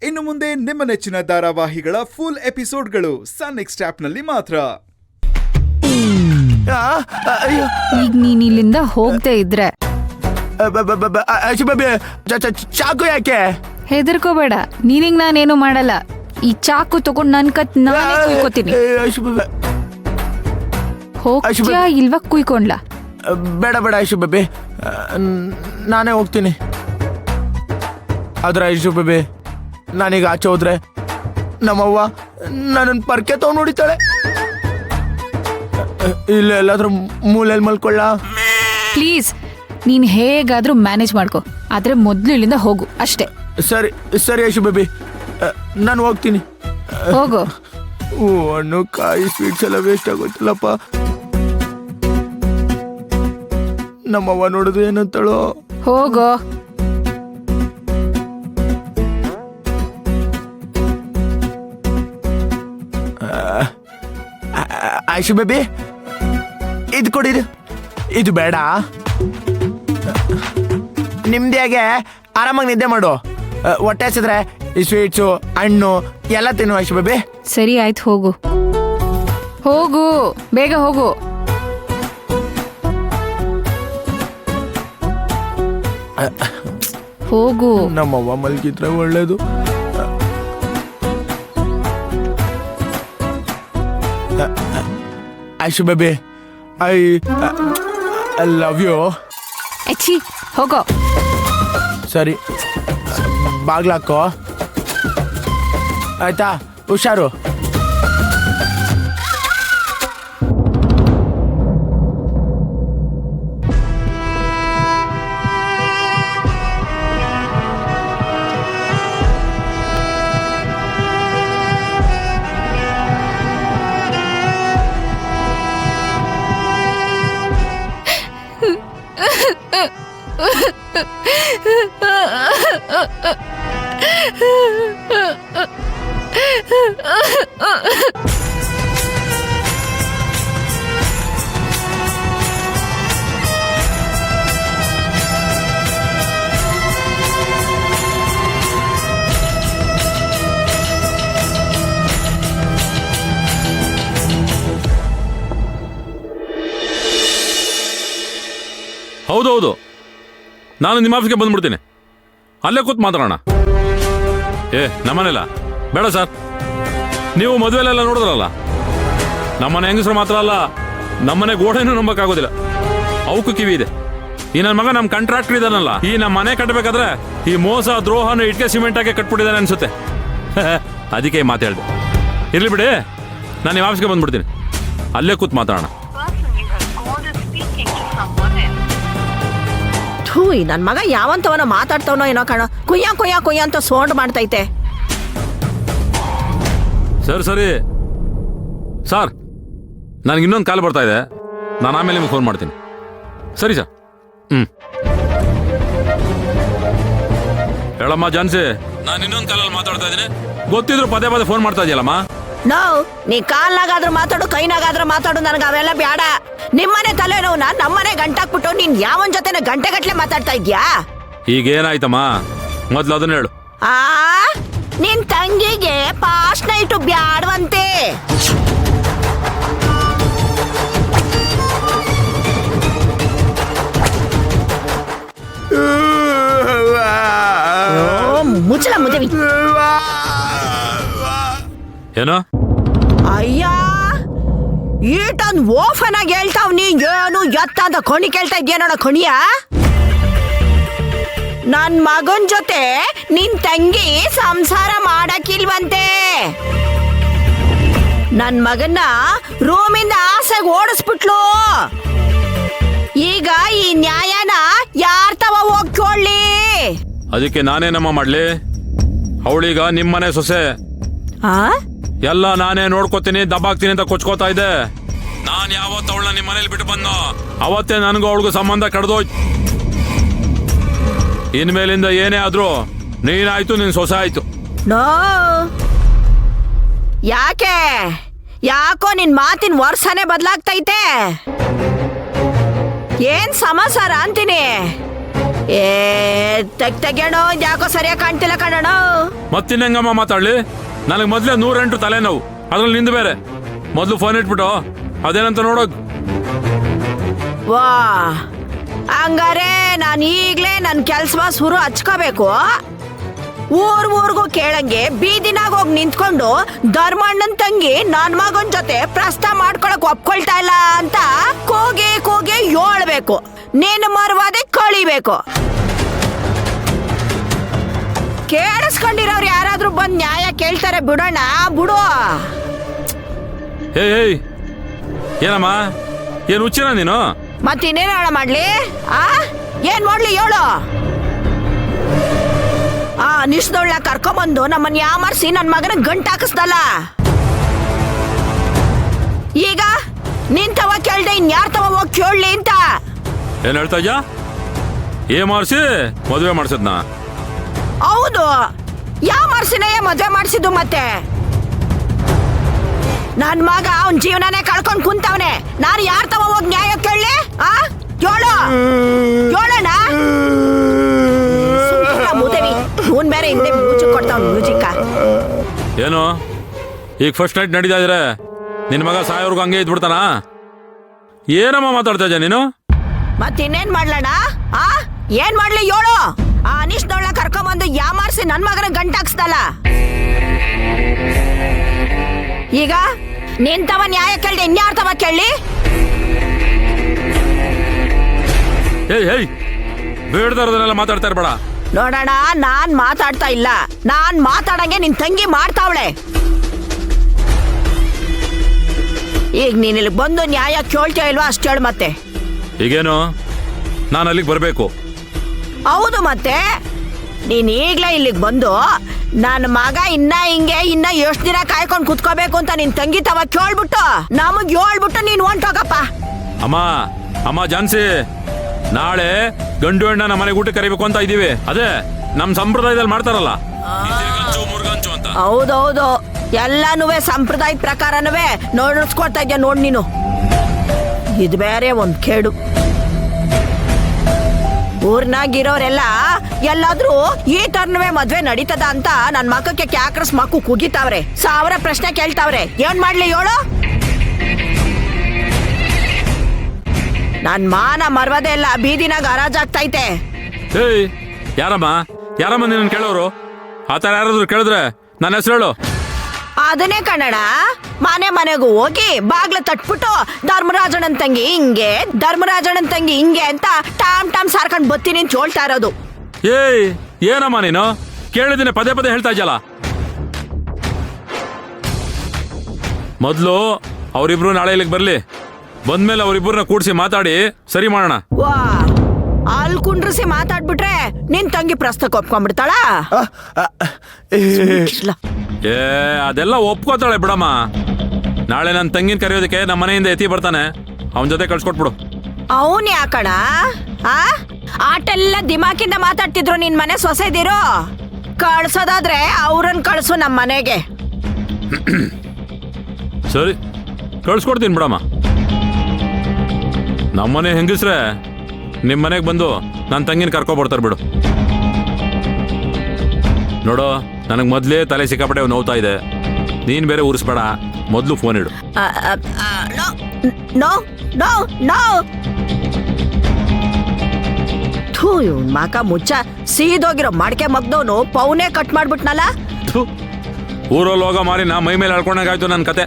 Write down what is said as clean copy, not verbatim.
ಇನ್ನು ಮುಂದೆ ನಿಮ್ಮ ನೆಚ್ಚಿನ ಧಾರಾವಾಹಿಗಳ ಫುಲ್ ಎಪಿಸೋಡ್ಗಳು ಸನ್ ನೆಕ್ಸ್ಟ್ ಆಪ್ನಲ್ಲಿ ಮಾತ್ರ. ಈಗ ನೀನ್ ಇಲ್ಲಿಂದ ಹೋಗದೆ ಇದ್ರೆ ಚಾಕು ಯಾಕೆ? ಹೆದರ್ಕೋಬೇಡ, ನೀನಿಗ್ ನಾನೇನು ಮಾಡಲ್ಲ. ಈ ಚಾಕು ತಗೊಂಡ್ ನನ್ ಕತ್ ನಾನೇ ಕುಯ್ಕೋತೀನಿ. ಹೋಗ್ತೀಯಾ ಇಲ್ವಾ ಕುಯ್ಕೊಂಡ್ಲಾ? ಬೇಡ ಬೇಡ ಐಶು ಬೇಬಿ, ನಾನೇ ಹೋಗ್ತೀನಿ. ಆದ್ರೆ ಐಶು ಬೇಬಿ, ನಾನೀಗ ಆಚೆ ಹೋದ್ರೆ ನಮ್ಮವ್ವ ನನ್ನನ್ನು ಪರ್ಕೆ ತಗೊಂಡು ಹೊಡಿತಾಳೆ. ಇಲ್ಲ ಎಲ್ಲಾದ್ರೂ ಮೂಲೆಯಲ್ಲಿ ಮಲ್ಕೊಳ್ಳ. ಪ್ಲೀಸ್, ನೀನ್ ಹೇಗಾದ್ರೂ ಮ್ಯಾನೇಜ್ ಮಾಡ್ಕೊ, ಆದ್ರೆ ಮೊದ್ಲು ಇಲ್ಲಿಂದ ಹೋಗು ಅಷ್ಟೇ. ಸರಿ ಸರಿ ಐಶು ಬೇಬಿ, ನಾನು ಹೋಗ್ತೀನಿ. ಹೋಗು. ಹಣ್ಣು ಕಾಯಿ ಸ್ವೀಟ್ಸ್ ಎಲ್ಲ ವೇಸ್ಟ್ ಆಗೋಯ್ತಲ್ಲಪ್ಪ. ನಮ್ಮವ್ವ ನೋಡಿದ್ರೆ ಏನಂತಾಳೋ. ಹೋಗೋ. ಐಶು ಬೇಬಿ, ಇದು ಕೊಡಿದು. ಇದು ಬೇಡ, ನಿಮ್ದಿಯಾಗೆ ಆರಾಮಾಗಿ ನಿದ್ದೆ ಮಾಡು. ಹೊಟ್ಟೆ ಹಸಿದ್ರೆ ಈ ಸ್ವೀಟ್ಸು ಹಣ್ಣು ಎಲ್ಲ ತಿನ್ನು ಐಶು ಬೇಬಿ. ಸರಿ ಆಯ್ತು, ಹೋಗು ಹೋಗು, ಬೇಗ ಹೋಗು. ಹೋಗು. ನಮ್ಮವ್ವ ಮಲ್ಗಿದ್ರೆ ಒಳ್ಳೇದು. Aishu baby, I love you. ಎಚ್ಚಿ, ಹೋಗೋ. ಸರಿ, ಬಾಗ್ಲಾಕೋ ಆಯ್ತಾ? ಹುಷಾರು. ಹೌದೌದು, ನಾನು ನಿಮ್ಮ ಆಫೀಸ್ಗೆ ಬಂದ್ಬಿಡ್ತೀನಿ. ಅಲ್ಲೇ ಕೂತ್ ಮಾತಾಡೋಣ. ನಮ್ಮನೆಲ್ಲ ಬೇಡ ಸರ್. ನೀವು ಮದುವೆಲೆಲ್ಲ ನೋಡಿದ್ರಲ್ಲ, ನಮ್ಮನೆ ಹೆಂಗಸರು ಮಾತ್ರ ಅಲ್ಲ, ನಮ್ಮನೆ ಗೋಡೆನೂ ನಂಬಕ್ಕಾಗೋದಿಲ್ಲ. ಅವಕ್ಕೂ ಕಿವಿ ಇದೆ. ಈ ನನ್ನ ಮಗ ನಮ್ಮ ಕಾಂಟ್ರಾಕ್ಟರ್ ಇದ್ದಾನಲ್ಲ, ಈ ನಮ್ಮ ಮನೆ ಕಟ್ಟಬೇಕಾದ್ರೆ ಈ ಮೋಸ ದ್ರೋಹನ ಇಟ್ಕೆ ಸಿಮೆಂಟ್ ಆಗಿ ಕಟ್ಬಿಟ್ಟಿದ್ದಾನೆ ಅನ್ಸುತ್ತೆ. ಅದಕ್ಕೆ ಮಾತು ಹೇಳಿದೆ. ಇರ್ಲಿ ಬಿಡಿ, ನಾನು ನಿಮ್ಮ ಆಫೀಸ್ಗೆ ಬಂದ್ಬಿಡ್ತೀನಿ. ಅಲ್ಲೇ ಕೂತ್ ಮಾತಾಡೋಣ. ನನ್ ಮಗ ಯಾವಂತವನ ಮಾತಾಡ್ತವನೋ ಏನೋ ಕಾಣೋ, ಕುಯ್ಯ ಕುಯ್ಯ ಕುಯ್ಯ ಅಂತ ಸೌಂಡ್ ಮಾಡ್ತೈತೆ. ಸರಿ ಸರ್, ನನಗೆ ಇನ್ನೊಂದು ಕಾಲ್ ಬರ್ತಾ ಇದೆ. ನಾನು ಆಮೇಲೆ ನಿಮಗೆ ಫೋನ್ ಮಾಡ್ತೀನಿ. ಸರಿ ಸರ್. ಹೇಳಮ್ಮ ಜಾನ್ಸಿ, ನಾನು ಇನ್ನೊಂದು ಕಾಲಲ್ಲಿ ಮಾತಾಡ್ತಾ ಇದ್ದೀನಿ. ಗೊತ್ತಿದ್ರು ಪದೇ ಪದೇ ಫೋನ್ ಮಾಡ್ತಾ ಇದೆಯಲ್ಲಮ್ಮ. ನೋ, ನೀ ಕಾಲ್ನಾಗಾದ್ರೂ ಮಾತಾಡು, ಕೈನಾಗಾದ್ರೂ ಮಾತಾಡು, ನನಗೆ ಅವೆಲ್ಲ ಬೇಡ. ನಿಮ್ಮನೆ ತಲೆನೋವ್ನ ನಮ್ಮನೆ ಗಂಟಾಕ್ಬಿಟ್ಟು ನೀನ್ ಯಾವನ್ ಜೊತೆನ ಗಂಟೆಗಟ್ಲೆ ಮಾತಾಡ್ತಾ ಇದ್ಯಾ? ಈಗೇನಾಯ್ತಮ್ಮ, ಮೊದ್ಲು ಅದನ್ನ ಹೇಳು. ನಿನ್ ತಂಗಿಗೆ ಪಾಸ್ಟ್ ನೈಟು ಬ್ಯಾಡ್ವಂತೆ. ಮುಚ್ಚಲ ಮುದವಿ. ಏನೋ ಅಯ್ಯ, ಈಟೊಂದು ಓಫನ್ ಆಗಿ ಹೇಳ್ತಾವ್. ನೀ ಏನು ಎತ್ತ ಅಂತ ಖಣಿ ಕೇಳ್ತಾ ಇದ್ಯಾ ನೋಡ ಖಣಿಯ. ನನ್ ಮಗನ್ ಜೊತೆ ನಿನ್ ತಂಗಿ ಸಂಸಾರ ಮಾಡಕ್ಕಿಲ್ವಂತೆ. ನನ್ ಮಗನ್ನ ರೂಮಿಂದ ಆಸೆಗೆ ಓಡಿಸ್ಬಿಟ್ಲು. ಈಗ ಈ ನ್ಯಾಯನ ಯಾರ್ ತವ ಹೋಗ್ಕೊಳ್ಳಿ? ಅದಕ್ಕೆ ನಾನೇನಮ್ಮ ಮಾಡ್ಲಿ? ಅವಳೀಗ ನಿಮ್ಮನೆ ಸೊಸೆ. ಎಲ್ಲ ನಾನೇ ನೋಡ್ಕೋತೀನಿ, ದಬ್ಬಾಕ್ತೀನಿ ಅಂತ ಕೊಚ್ಕೋತಾ ಇದೆ. ನಾನ್ ಯಾವತ್ತು ಅವಳನ್ನ ನಿಮ್ಮ ಮನೇಲಿ ಬಿಟ್ಟು ಬಂದು ಅವತ್ತೇ ನನಗೂ ಅವಳಿಗೂ ಸಂಬಂಧ ಕಡ್ದೋಯ್ತು. ಇನ್ಮೇಲಿಂದ ಏನೇ ಆದ್ರೂ ನೀನಾಯ್ತು, ನಿನ್ ಸೊಸೆ ಆಯ್ತು. ನೋ, ಯಾಕೋ ನಿನ್ ಮಾತಿನ ವರ್ಷನೇ ಬದಲಾಗ್ತೈತೆ. ಏನ್ ಸಮಾಚಾರ ಅಂತೀನಿ? ಏ ತೆಗ್ಯಣೋ ಯಾಕೋ ಸರಿಯಾಗಿ ಕಾಣ್ತಿಲ್ಲ ಕಣಣ್ಣ. ಮತ್ತಿನ್ನೆಂಗಮ್ಮ ಮಾತಾಡ್ಲಿ? ನನಗೆ ಮೊದ್ಲೇ 108 ತಲೆನೋವು, ಅದ್ರಲ್ಲಿ ನಿಂದು ಬೇರೆ. ಮೊದ್ಲು ಫೋನ್ ಇಟ್ಬಿಟ್ಟು ಅದೇನಂತ ನೋಡೋಕ್. ವಾ ಹಂಗಾರೆ ನಾನು ಈಗ್ಲೇ ನನ್ ಕೆಲ್ಸ ಸುರು ಹಚ್ಕೋಬೇಕು. ಊರ್ಗೂ ಕೇಳಂಗೆ ಬೀದಿನಾಗ ಹೋಗಿ ನಿಂತ್ಕೊಂಡು ಧರ್ಮಣ್ಣನ್ ತಂಗಿ ನನ್ ಮಗನ್ ಜೊತೆ ಪ್ರಸ್ತಾವ ಮಾಡ್ಕೊಳಕ್ ಒಪ್ಕೊಳ್ತಾ ಇಲ್ಲ ಅಂತ ಕೂಗಿ ಹೇಳ್ಬೇಕು. ನೀನು ಮರ್ವಾದೆ ಕಳಿಬೇಕು. ಕೇಳಿಸ್ಕೊಂಡಿರೋರು ಯಾರಾದ್ರೂ ಬಂದ್ ನ್ಯಾಯ ಕೇಳ್ತಾರೆ ಬಿಡೋಣ ಬಿಡು. ಏಯ್ ಏನಮ್ಮ, ಏನು ಹುಚ್ಚಿನ ನೀನು? ಮತ್ತಿನ್ನೇನು ಹೇಳ ಮಾಡ್ಲಿ? ಏನ್ ಮಾಡ್ಲಿ ಹೇಳು? ನಿಷ್ದೊಳ್ಳ ಕರ್ಕೊಂಬಂದು ನಮ್ಮನ್ನ ಯಾಮರ್ಸಿ ನನ್ ಮಗನ ಗಂಟ ಹಾಕಿಸ್ದಲ್ಲ. ಈಗ ನಿಂತವ ಕೇಳ್ದೆ ಇನ್ಯಾರ್ ತವ ಹೋಗಿ ಕೇಳಲಿ ಅಂತ. ಏನ್ ಹೇಳ್ತಾ ಇದ್ಯಾ? ಮಾರ್ಸಿ ಮದುವೆ ಮಾಡ್ಸದ್ನ? ಹೌದು, ಯಾಮರ್ಸಿನೇ ಮದುವೆ ಮಾಡ್ಸಿದ್ದು. ಮತ್ತೆ ನನ್ ಮಗ ಅವನ್ ಜೀವನನೇ ಕಳ್ಕೊಂಡ್ ಕುಂತವನೆ. ನಾನು ಯಾರ್ ತವ ಹೋಗಿ ನ್ಯಾಯ ಕೇಳಲಿ? ಹೇಳೋಣ. ಇವನ್ ಬೇರೆ ಹಿಂದೆ ಮ್ಯೂಸಿಕ್ ಕೊಡ್ತಾವ್. ಮ್ಯೂಸಿಕ್ ಏನು ಈಗ ಫಸ್ಟ್ ನೈಟ್ ನಡೀತಾ ಇದ್ರೆ ನಿನ್ ಮಗ ಸಾಯೋರ್ಗು ಹಂಗೆ ಇದ್ಬಿಡ್ತಾನ? ಏನಮ್ಮ ಮಾತಾಡ್ತಾ ಇದ್ಯಾ ನೀನು? ಮತ್ತಿನ್ನೇನ್ ಮಾಡ್ಲಣ್ಣ? ಏನ್ ಮಾಡ್ಲಿ ಹೇಳು? ಅನಿಷ್ದೊಳ್ಳ ಕರ್ಕೊಂಬಂದು ಯಾಮಾರ್ಸಿ ನನ್ ಮಗನ ಗಂಟ ಹಾಕ್ಸ್ದಲ್ಲ. ಈಗ ನಿಂತವ ನ್ಯಾಯ ಕೇಳ್ದೆ ಇನ್ಯಾರ್ತವ ಕೇಳಿ? ಏಯ್ ಬೇಡದಾರದನ್ನೆಲ್ಲ ಮಾತಾಡ್ತಾ ಇರ್ಬೇಡ. ನೋಡೋಣ, ನಾನ್ ಮಾತಾಡ್ತಾ ಇಲ್ಲ. ನಾನ್ ಮಾತಾಡಂಗೆ ನಿನ್ ತಂಗಿ ಮಾಡ್ತಾವಳೆ. ಈಗ ನೀನ್ ಇಲ್ಲಿ ಬಂದು ನ್ಯಾಯ ಕೇಳ್ತೀಯ ಇಲ್ವಾ ಅಷ್ಟು ಹೇಳು. ಮತ್ತೆ ಈಗೇನು ನಾನು ಅಲ್ಲಿಗೆ ಬರ್ಬೇಕು? ಹೌದು, ಮತ್ತೆ ನೀನ್ ಈಗ್ಲೇ ಇಲ್ಲಿಗೆ ಬಂದು ನನ್ನ ಮಗ ಇನ್ನ ಎಷ್ಟ್ ದಿನ ಕಾಯ್ಕೊಂಡ್ ಕುತ್ಕೋಬೇಕು ಅಂತ ನಿನ್ ತಂಗಿ ತವ ಕೇಳ್ಬಿಟ್ಟು ನಮಗ್ ಹೇಳ್ಬಿಟ್ಟು ನೀನ್ ಹೊಂಟೋಗಪ್ಪ. ಅಮ್ಮ ಜಾನ್ಸಿ, ನಾಳೆ ಗಂಡು ಹೆಣ್ಣ ನಮ್ಮ ಮನೆಗೆ ಊಟ ಕರಿಬೇಕು ಅಂತ ಇದೀವಿ. ಅದೇ ನಮ್ ಸಂಪ್ರದಾಯದಲ್ಲಿ ಮಾಡ್ತಾರಲ್ಲ, ಮುರುಗಂಚು ಅಂತ. ಹೌದೌದು, ಎಲ್ಲಾನು ಸಂಪ್ರದಾಯದ ಪ್ರಕಾರನವೇ ನೋಡಿಸ್ಕೊಡ್ತಾ ಇದ್ಯಾ ನೋಡ್ ನೀನು. ಇದು ಬೇರೆ ಒಂದ್ ಕೇಡು. ಊರ್ನಾಗಿರೋರೆಲ್ಲ ಎಲ್ಲಾದ್ರೂ ಈ ತರ್ನವೇ ಮದ್ವೆ ನಡೀತದ ಅಂತ ನನ್ ಮಕ್ಕಕ್ಕೆ ಕ್ಯಾಕ್ರಸ್ ಮಕ್ಕು ಕುಗಿತಾವ್ರೆ. 1000 ಪ್ರಶ್ನೆ ಕೇಳ್ತಾವ್ರೆ. ಏನ್ ಮಾಡ್ಲಿ ಹೇಳು? ನನ್ ಮಾನ ಮರ್ವದೆ ಎಲ್ಲ ಬೀದಿನಾಗ ಹರಾಜಾಗ್ತೈತೆ. ಏಯ್ ಯಾರಮ್ಮ ನಿನ್ನ ಕೇಳೋರು? ಆತರ ಯಾರಾದ್ರೂ ಕೇಳಿದ್ರೆ ನನ್ನ ಹೆಸರು ಹೇಳು. ಅದನ್ನೇ ಕನ್ನಡ. ಮನೆಗೂ ಹೋಗಿ ಬಾಗ್ಲ ತಟ್ಬಿಟ್ಟು ಧರ್ಮರಾಜನನ್ ತಂಗಿ ಹಿಂಗೆ ಅಂತ ಟಾಮ್ ಸಾರ್ಕೊಂಡ್ ಬತ್ತೀನಿ ಅಂತ ಹೇಳ್ತಾ ಇರೋದು. ಏಯ್ ಏನಮ್ಮ ನೀನು? ಕೇಳಿದ್ದೀನಿ, ಪದೇ ಹೇಳ್ತಾ ಇದ್ದಲ್ಲ. ಮೊದ್ಲು ಅವರಿಬ್ರು ನಾಳೆ ಇಲ್ಲಿಗೆ ಬರ್ಲಿ. ಬಂದ್ಮೇಲೆ ಅವರಿಬ್ಬರನ್ನ ಕೂಡ್ಸಿ ಮಾತಾಡಿ ಸರಿ ಮಾಡೋಣ. ವಾ, ಅಲ್ಲಿ ಕುಂಡ್ರಿಸಿ ಮಾತಾಡ್ಬಿಟ್ರೆ ನಿನ್ ತಂಗಿ ಪ್ರಸ್ತಕ್ಕೆ ಒಪ್ಕೊಂಡ್ಬಿಡ್ತಾಳ? ಅದೆಲ್ಲ ಒಪ್ಕೋತಾಳೆ ಬಿಡಮ್ಮ. ನಾಳೆ ನನ್ನ ತಂಗಿನ ಕರೆಯೋದಕ್ಕೆ ನಮ್ಮ ಮನೆಯಿಂದ ಎತ್ತಿ ಬರ್ತಾನೆ, ಅವನ ಜೊತೆ ಕಳ್ಸ್ಕೊಟ್ಬಿಡು. ಅವನ್ ಯಾಕಣ ಆಟೆಲ್ಲ ದಿಮಾಕಿಂದ ಮಾತಾಡ್ತಿದ್ರು ನಿನ್ ಮನೆ ಸೊಸೆದಿರು. ಕಳ್ಸೋದಾದ್ರೆ ಅವ್ರನ್ನ ಕಳ್ಸು ನಮ್ಮ ಮನೆಗೆ. ಸರಿ ಕಳ್ಸ್ಕೊಡ್ತೀನಿ ಬಿಡಮ್ಮ. ನಮ್ಮನೆ ಹೆಂಗಸ್ರೆ ನಿಮ್ಮ ಮನೆಗೆ ಬಂದು ನನ್ನ ತಂಗಿನ ಕರ್ಕೊಬರ್ತಾರೆ ಬಿಡು. ನೋಡೋ, ನನಗೆ ಮೊದಲೇ ತಲೆ ಸಿಕ್ಕಾಪಟ್ಟೆ ನೋವ್ತಾ ಇದೆ. ನೀನ್ ಬೇರೆ ಉರಿಸ್ಬೇಡ, ಮೊದಲು ಫೋನ್ ಇಡು. ಇವ್ನ್ ಮಕ ಮುಚ್ಚ ಸೀದೋಗಿರೋ ಮಡ್ಕೆ ಮಗ್ದವನು ಪೌನೇ ಕಟ್ ಮಾಡ್ಬಿಟ್ನಲ್ಲ. ಊರಲ್ಲಿ ಹೋಗೋ ಮಾರಿ ನಾ ಮೈ ಮೇಲೆ ಹೇಳ್ಕೊಂಡಾಗಾಯ್ತು ನನ್ನ ಕತೆ.